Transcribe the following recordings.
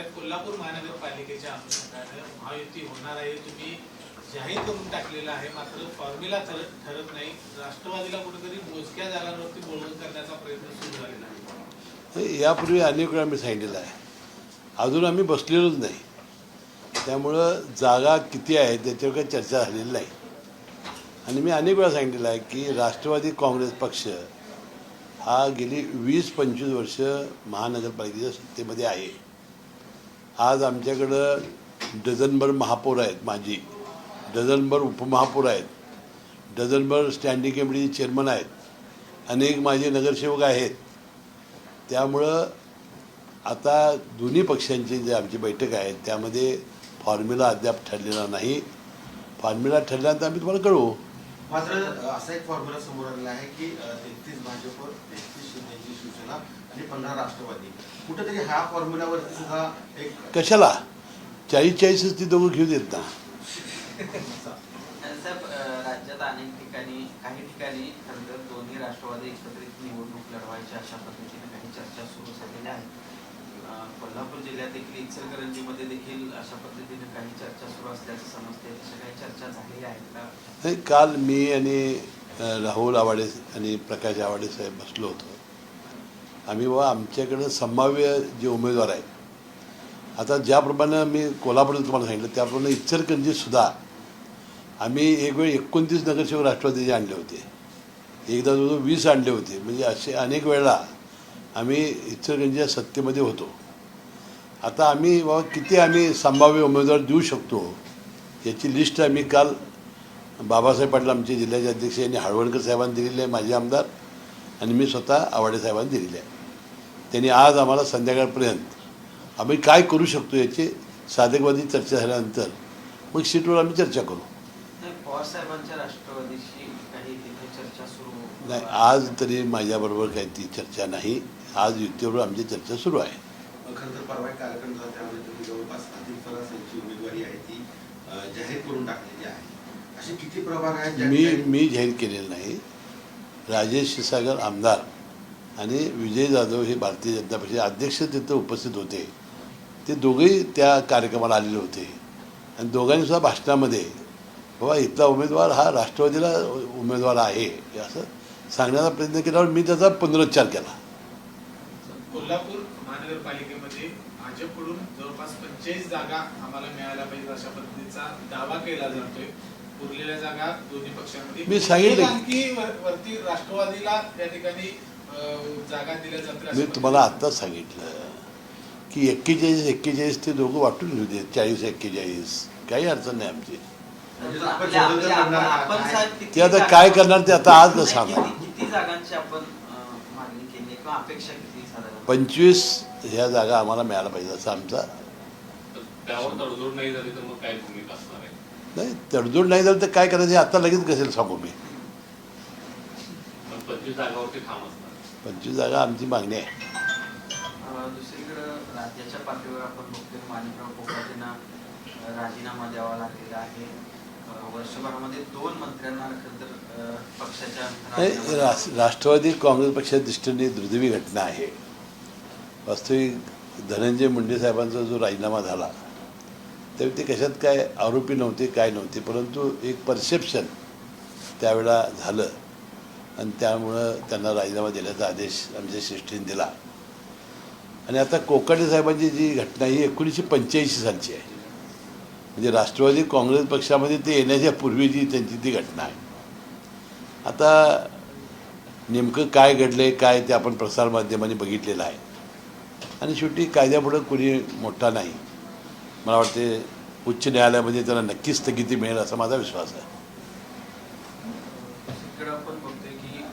साहेब, कोल्हापूर महानगरपालिकेच्या अनुषंगाने महायुती होणार आहे, तुम्ही जाहीर करून टाकलेला आहे, मात्र फॉर्म्युला ठरत नाही. राष्ट्रवादीला कुठेतरी मोजक्या जागांवरती बोलवून करण्याचा प्रयत्न सुरू झालेला आहे. यापूर्वी अनेक वेळा मी सांगितलेलं आहे, अजून आम्ही बसलेलोच नाही. त्यामुळं जागा किती आहेत त्याच्यावर काही चर्चा झालेली नाही. आणि मी अनेक वेळा सांगितलेलं आहे की राष्ट्रवादी काँग्रेस पक्ष हा गेली 20-25 वर्ष महानगरपालिकेच्या सत्तेमध्ये आहे. आज आमच्याकडं डझनभर महापौर आहेत, माजी डझनभर उपमहापौर आहेत, डझनभर स्टँडिंग कमिटीचे चेअरमन आहेत, अनेक माझे नगरसेवक आहेत. त्यामुळं आता दोन्ही पक्षांची जे आमची बैठक आहे त्यामध्ये फॉर्म्युला अद्याप ठरलेला नाही. फॉर्म्युला ठरल्यानंतर आम्ही तुम्हाला कळवू. मात्र असा एक फॉर्म्युला समोर आलेला आहे की 33 भाजप, 33 शिंदेची शिवसेना आणि 15 राष्ट्रवादी. कुठेतरी हा फॉर्म्युलावरती सुद्धा एक कशाला 40-40च ती दोघं घेऊ देत ना. साहेब, राज्यात अनेक ठिकाणी काही ठिकाणी खरं दोन्ही राष्ट्रवादी एकत्रित निवडणूक लढवायच्या अशा पद्धतीने काही चर्चा सुरू झालेल्या आहेत. कोल्हापूर जिल्ह्यात देखील इचलकरंजीमध्ये देखील अशा पद्धतीने काही चर्चा सुरू असल्याचं समजते. तशा काही चर्चा झालेल्या आहेत का? नाही, काल मी आणि राहुल आवाडे आणि प्रकाश आवाडे साहेब बसलो होतो. आम्ही आमच्याकडं संभाव्य जे उमेदवार आहेत, आता ज्याप्रमाणे मी कोल्हापूरला तुम्हाला सांगितलं त्याप्रमाणे इचलकरंजीतसुद्धा आम्ही एक वेळ 29 नगरसेवक राष्ट्रवादीचे आणले होते, एकदा जवळजवळ 20 आणले होते. म्हणजे असे अनेक वेळा आम्ही इचलकरंजीच्या सत्तेमध्ये होतो. आता आम्ही किती आम्ही संभाव्य उमेदवार देऊ शकतो याची लिस्ट आम्ही काल बाबासाहेब पाटील आमचे जिल्ह्याचे अध्यक्ष यांनी हळवणकर साहेबांनी दिलेली आहे, माजी आमदार, आणि मी स्वतः आवाडे साहेबांनी दिलेली आहे. त्यांनी आज आम्हाला संध्याकाळपर्यंत आम्ही काय करू शकतो याची साधकवादी चर्चा झाल्यानंतर मग सीटवर आम्ही चर्चा करू. पवार साहेबांच्या राष्ट्रवादीशी काही तिथे चर्चा सुरू नाही, आज तरी माझ्याबरोबर काही ती चर्चा नाही. आज युतीवर आमची चर्चा सुरू आहे. खरं तर परवा एक कार्यक्रम झाला त्यामध्ये तुम्ही जवळपास अधिक फरास यांची उमेदवारी आहे ती जाहीर करून टाकलेली आहे. असे किती प्रभाग आहेत? मी जाहीर केलेलं नाही. राजेश क्षीरसागर आमदार आणि विजय जाधव हे भारतीय जनता पक्षाचे अध्यक्ष तिथं उपस्थित होते. ते दोघेही त्या कार्यक्रमाला आलेले होते आणि दोघांनी सुद्धा भाषणामध्ये बाबा इथला उमेदवार हा राष्ट्रवादीला उमेदवार आहे असं सांगण्याचा प्रयत्न केल्यावर मी त्याचा पुनरुच्चार केला. कोल्हापूर महानगरपालिकेमध्ये भाजपकडून जवळपास 45 जागा आम्हाला मिळायला पाहिजे अशा पद्धतीचा दावा केला जातोय. उरलेल्या जागा दोन्ही पक्षांमध्ये मी सांगितलं आणखी वरती राष्ट्रवादीला त्या ठिकाणी जागा दिल्या जातील. मी तुम्हाला आत्ताच सांगितलं की 41-41 ते दोघं वाटून घेऊ देत. 40-41 काही अडचण नाही आमची. ते आता काय करणार ते आता आज सांगा. किती जागांची आपण मागणी केली किंवा अपेक्षा किती साधारण? 25 ह्या जागा आम्हाला मिळायला पाहिजे असं आमचा. त्यावर तडजोड नाही झाली तर मग काय भूमिका असणार आहे? नाही, तडजोड नाही झालं तर काय करायचं आता लगेच कसेल सांगू मी. 25 जागावरती ठाम असणार. 25 जागा आमची मागणी आहे. दुसरीकडे राज्याच्या पातळीवर आपण बघतोय माणिकराव कोकाटेंना राजीनामा द्यावा लागलेला आहे. वर्षभरामध्ये 2 मंत्र्यांना तर पक्षाच्या राष्ट्रवादी काँग्रेस पक्षाच्या दृष्टीने दुर्दैवी घटना आहे. वास्तविक धनंजय मुंडे साहेबांचा जो राजीनामा झाला त्यावेळी ते कशात काय आरोपी नव्हते, काय नव्हते, परंतु एक परसेप्शन त्यावेळेला झालं आणि त्यामुळं त्यांना राजीनामा देण्याचा आदेश आमच्या श्रेष्ठीने दिला. आणि आता कोकाटे साहेबांची जी घटना ही 1985 सालची आहे. म्हणजे राष्ट्रवादी काँग्रेस पक्षामध्ये ते येण्याच्या पूर्वीची त्यांची ती घटना आहे. आता नेमकं काय घडलं आहे काय ते आपण प्रसारमाध्यमांनी बघितलेलं आहे. आणि शेवटी कायद्यापुढं कुणी मोठा नाही. मला वाटते उच्च न्यायालयामध्ये त्याला नक्कीच स्थगिती मिळेल असा माझा विश्वास आहे. आपण बघतोय की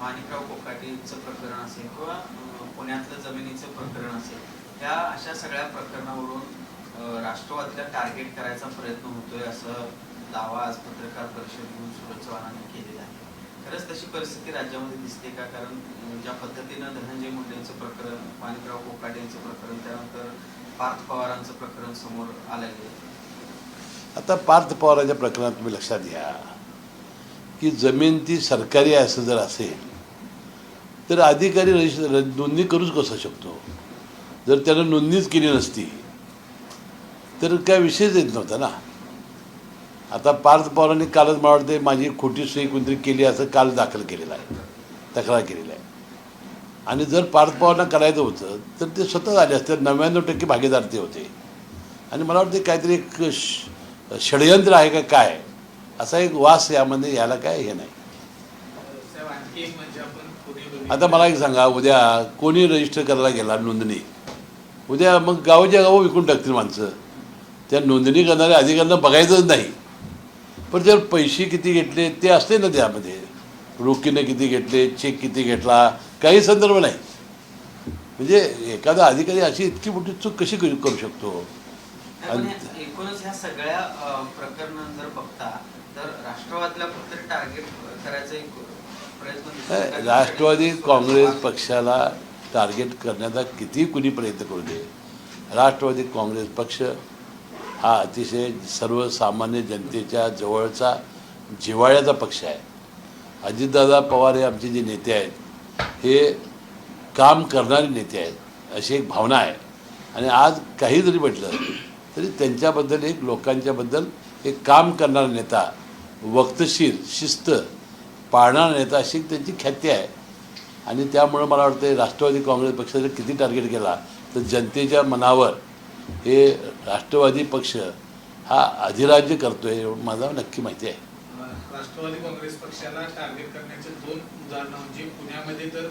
माणिकराव कोकाटेचं प्रकरण असेल किंवा पुण्यातलं जमिनीचं प्रकरण असेल, त्या अशा सगळ्या प्रकरणावरून राष्ट्रवादीला टार्गेट करायचा प्रयत्न होतोय असं दावा आज पत्रकार परिषद घेऊन सुरज चव्हाणांनी केलेला आहे. खरंच तशी परिस्थिती राज्यामध्ये दिसते का? कारण ज्या पद्धतीनं धनंजय मुंडेंचं प्रकरण, माणिकराव कोकाटेंचं प्रकरण, त्यानंतर पार्थ पवारांचं प्रकरण समोर आलेलं आहे. आता पार्थ पवारांच्या प्रकरणात तुम्ही लक्षात घ्या की जमीन ती सरकारी आहे असं जर असेल तर अधिकारी नोंदणी करूच कसं शकतो. जर त्यानं नोंदणीच केली नसती तर काय विषयच येत नव्हता ना. आता पार्थ पवारांनी कालच मला वाटते माझी खोटी सही कोणतरी केली असं काल दाखल केलेलं आहे, तक्रार केलेली आहे. आणि जर पार्थ पवारांना करायचं होतं तर ते स्वतः आले असते, 99% भागीदार ते होते. आणि मला वाटते काहीतरी एक षडयंत्र आहे का काय असा एक वास यामध्ये याला काय हे नाही. साहेब आणखी एक म्हणजे आपण पुणे आता मला एक सांगा, उद्या कोणी रजिस्टर करायला गेला नोंदणी, उद्या मग गावाच्या गावं विकून टाकतील माणसं. त्या नोंदणी करणाऱ्या अधिकाऱ्यांना बघायचंच नाही, पण जर पैसे किती घेतले ते असते ना त्यामध्ये, रोखीने किती घेतले, चेक किती घेतला, काही संदर्भ नाही. म्हणजे एखादा अधिकारी अशी इतकी मोठी चूक कशी करू शकतो. पण एकूणच ह्या सगळ्या प्रकरणांना जर बघता तर राष्ट्रवादीला फक्त टार्गेट करायचा एक प्रयत्न दिसतो. राष्ट्रवादी काँग्रेस पक्षाला टार्गेट करण्याचा किती कुणी प्रयत्न करू दे, राष्ट्रवादी काँग्रेस पक्ष हा अतिशय सर्वसामान्य जनतेच्या जवळचा जिव्हाळ्याचा पक्ष आहे. अजितदादा पवार हे आमचे जे नेते आहेत हे काम करणारे नेते आहेत अशी एक भावना आहे. आणि आज काही जरी म्हटलं तरी त्यांच्याबद्दल एक लोकांच्याबद्दल एक काम करणारा नेता, वक्तशीर, शिस्त पाळणारा नेता अशी त्यांची ख्याती आहे. आणि त्यामुळं मला वाटतं राष्ट्रवादी काँग्रेस पक्षाने किती टार्गेट केला तर जनतेच्या मनावर हे राष्ट्रवादी पक्ष हा अधिराज्य करतो आहे माझा नक्की माहिती आहे. राष्ट्रवादी काँग्रेस पक्षाला टार्गेट करण्याचे 2 उदाहरणं म्हणजे पुण्यामध्ये तर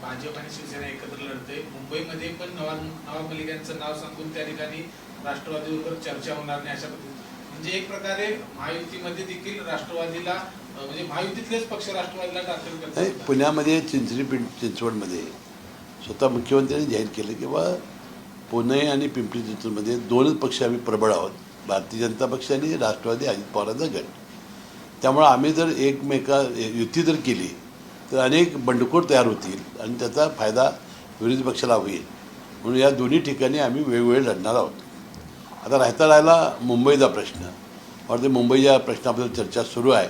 भाजप आणि शिवसेना एकत्र लढते, मुंबईमध्ये पण नवाब मलिकांचं नाव सांगून त्या ठिकाणी राष्ट्रवादीबरोबर चर्चा होणार नाही अशा पद्धतीने. म्हणजे एक प्रकारे महायुतीमध्ये देखील राष्ट्रवादीला म्हणजे महायुतीतलेच पक्ष राष्ट्रवादीला टार्गेट नाही, करतात. पुण्यामध्ये चिंचवडमध्ये स्वतः मुख्यमंत्र्यांनी जाहीर केलं की बा पुणे आणि पिंपरी चिंचवडमध्ये 2च पक्ष आम्ही प्रबळ आहोत, भारतीय जनता पक्ष आणि राष्ट्रवादी अजित पवारांचा गट. त्यामुळं आम्ही जर युती जर केली तर अनेक बंडखोर तयार होतील आणि त्याचा फायदा विरोधी पक्षाला होईल. म्हणून या दोन्ही ठिकाणी आम्ही वेगवेगळे लढणार आहोत. आता राहिला मुंबईचा प्रश्न. मला वाटते मुंबईच्या प्रश्नाबद्दल चर्चा सुरू आहे.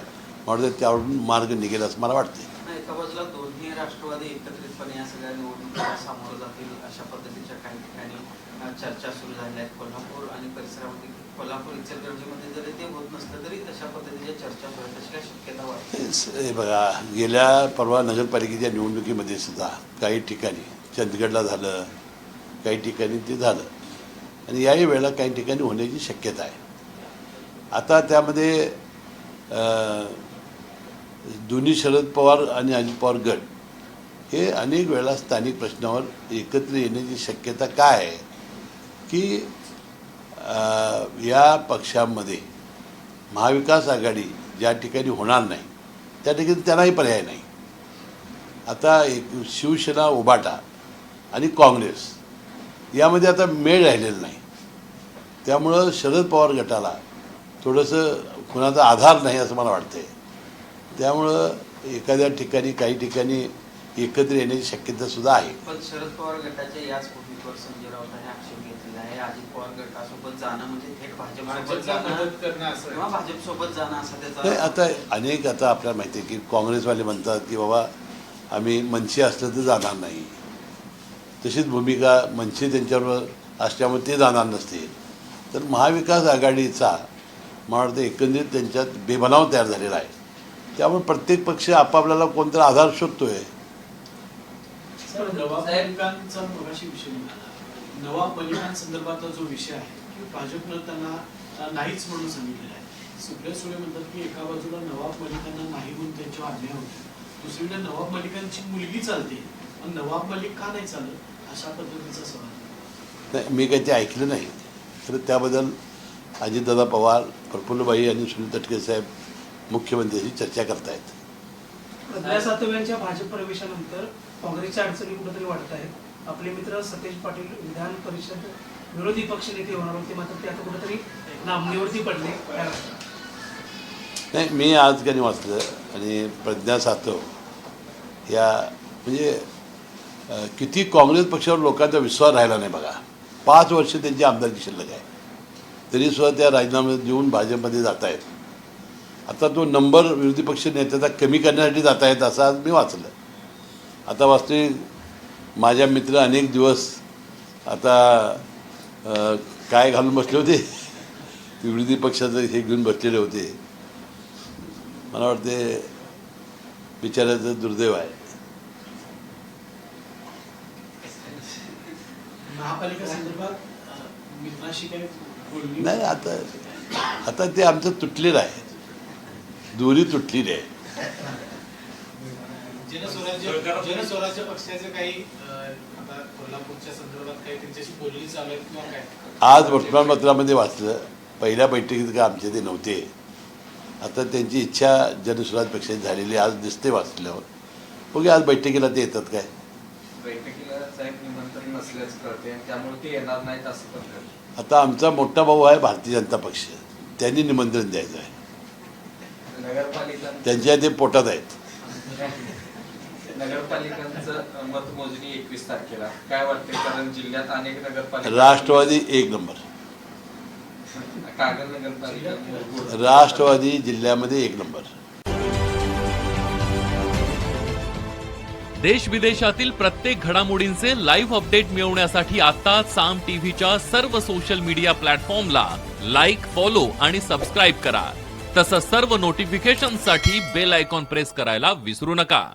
मला वाटतं त्यावरून मार्ग निघेल असं मला वाटते. एका बाजूला दोन्ही राष्ट्रवादी एकत्रितपणे या सगळ्या निवडणुकीला सामोरं जातील अशा पद्धतीच्या काही ठिकाणी चर्चा सुरू झाल्या आहेत. कोल्हापूर आणि परिसरामध्ये, कोल्हापूर इचलकरंजीमध्ये जरी ते होत नसलं तरी तशा पद्धतीच्या चर्चा होईल तशी काय शक्यता वाटते? हे बघा, गेल्या परवा नगरपालिकेच्या निवडणुकीमध्ये सुद्धा काही ठिकाणी चंदगडला झालं, काही ठिकाणी ते झालं आणि याही वेळेला काही ठिकाणी होण्याची शक्यता आहे. आता त्यामध्ये दोन्ही शरद पवार आणि अजित पवार गट हे अनेक वेळेला स्थानिक प्रश्नावर एकत्र येण्याची शक्यता काय आहे की या पक्षामध्ये महाविकास आघाडी ज्या ठिकाणी होणार नाही त्या ठिकाणी त्यांनाही पर्याय नाही. आता एक शिवसेना, उभाटा आणि काँग्रेस यामध्ये आता मेळ राहिलेला नाही. त्यामुळं शरद पवार गटाला थोडंसं कुणाचा आधार नाही असं मला वाटतं आहे. त्यामुळं एखाद्या ठिकाणी काही ठिकाणी एकत्र येण्याची शक्यता सुद्धा आहे. पण शरद पवार गटाच्या याच भूमिकेवर संजय राऊतांनी आक्षेप घेतलेला आहे. अजित पवार गटासोबत जाणं म्हणजे थेट भाजपसोबत जाणं किंवा भाजपसोबत जाणं असं त्याचा. आता आता आपल्याला माहिती आहे की काँग्रेसवाले म्हणतात की बाबा आम्ही मनसे असलं तर जाणार नाही. तशीच भूमिका मनसे त्यांच्यावर असल्यामुळे ते जाणार नसतील. तर महाविकास आघाडीचा मला वाटतं एकंदरीत त्यांच्यात बेबनाव तयार झालेला आहे. त्यामुळे प्रत्येक पक्ष आपापल्याला कोणता आधार शोधतोय. नवाब मलिकांचा मगाशी विषय निघाला. नवाब मलिकांसंदर्भातला जो विषय आहे की भाजपनं त्यांना नाहीच म्हणून सांगितलेलं आहे. सुप्रिया सुळे म्हणतात की एका बाजूला नवाब मलिकांना नाही म्हणून त्यांच्यावर अन्याय होतो, दुसरीकडे नवाब मलिकांची मुलगी चालते आणि नवाब मलिक का नाही चालत अशा पद्धतीचा सवाल. नाही, मी काही ते ऐकलं नाही. तर त्याबद्दल अजितदादा पवार, प्रफुल्लबाई आणि सुनील तटकरे साहेब मुख्यमंत्र्यांशी चर्चा करतायत. प्रज्ञा सातव्यांच्या भाजप प्रवेशानंतर काँग्रेसच्या अडचणी कुठेतरी वाढत आहेत. आपले मित्र सतेज पाटील विधान परिषद विरोधी पक्षनेते होणार होते, मात्र ते आता कुठेतरी नामनेवरती पडले. नाही, मी आज काही वाचलं आणि प्रज्ञा सातव या म्हणजे किती काँग्रेस पक्षावर लोकांचा विश्वास राहिला नाही बघा. 5 वर्ष त्यांची आमदारकी शिल्लक आहे तरीसुद्धा त्या राजीनामे देऊन भाजपमध्ये जात आहेत. आता तो नंबर विरोधी पक्ष नेत्याचा कमी करण्यासाठी जात आहेत असं आज मी वाचलं. आता वास्तविक माझ्या मित्र अनेक दिवस आता काय घालून बसले होते विरोधी पक्षाचं हे घेऊन बसलेले होते. मला वाटते बिचाऱ्याचं दुर्दैव आहे. महापालिका संदर्भात मित्राशी काही बोलणी नाही, आता ते आमचं तुटलेलं आहे, दोरी तुटलेली आहे. जनस्वराज्य पक्षाचे काही आता कोल्हापूरच्या संदर्भात काही त्यांच्याशी बोलणी चालू आहेत किंवा काय? आज वर्तमानपत्रामध्ये वाचलं, पहिल्या बैठकीत काय आमचे ते नव्हते. आता त्यांची इच्छा जनस्वराज पक्षाची झालेली आज दिसते वाचल्यावर. बघू आज बैठकीला ते येतात काय. बैठकीला साहेब निमंत्रण नसल्याचं कळते आणि त्यामुळे ते येणार नाहीत असं कळतं. आता आमचा मोठा भाऊ आहे भारतीय जनता पक्ष, त्यांनी निमंत्रण द्यायचं आहे. त्यांच्या ते पोटात आहेत. नगरपालिकांचं मतमोजणी 21 तारखेला काय वाटते? कारण जिल्ह्यात अनेक नगरपालिका, राष्ट्रवादी एक नंबर, कागल नगरपालिका, राष्ट्रवादी जिल्ह्यामध्ये एक नंबर. देश विदेशातील प्रत्येक घडामोडींचे लाईव्ह अपडेट मिळवण्यासाठी आता साम टीव्हीच्या सर्व सोशल मीडिया प्लॅटफॉर्मला लाईक, फॉलो आणि सबस्क्राईब करा. तसंच सर्व नोटिफिकेशनसाठी बेल आयकॉन प्रेस करायला विसरू नका.